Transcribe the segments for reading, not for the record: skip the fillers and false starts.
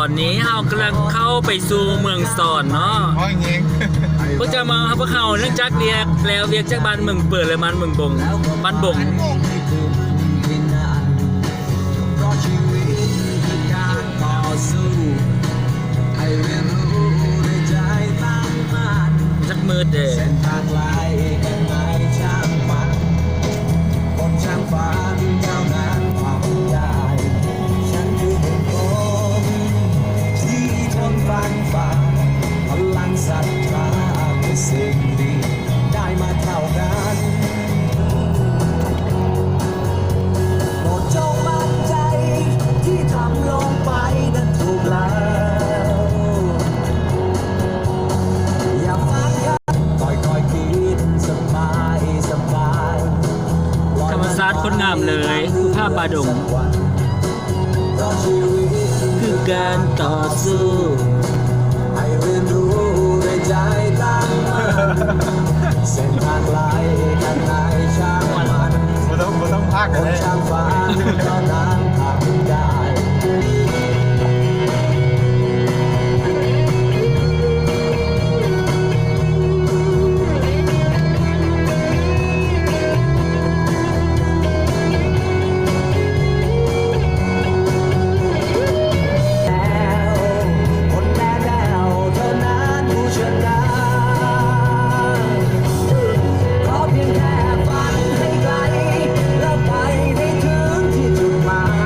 อนนี้เรากำลังเข้าไปสู่เมืองสอนเนาะ ห้อยเงี้ย พวกจะมาพวกเขาเนื่องจากเรียกแล้วเรียกจากบ้านเมืองเปิดเลยบ้านเมืองบงบ้านบงจักมืดเด้ศรัทธาเป็นสิ่งดีได้มาเท่ากันโปรดจงมั่นใจที่ทำลงไปนั้นถูกแล้วอย่าฟังกันค่อยๆคิดสบายสบาย ธรรมศาสตร์คนงามเลยคือภาพป่าดงคือการต่อสู้ให้เรียนรู้ในใจตั้งมั่นเส้นทางไกลข้างในช่างมัน มันต้องพากกันเลย ช่างฝันเท่านั้นทำได้ขอเพียงแค่ฝันให้ไกลแล้วไปให้ถึงที่จุดหมาย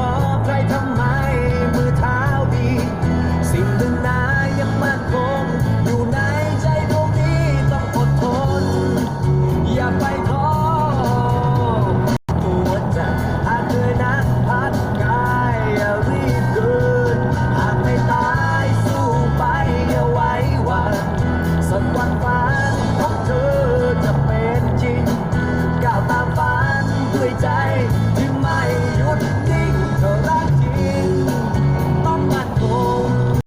อใครทำไม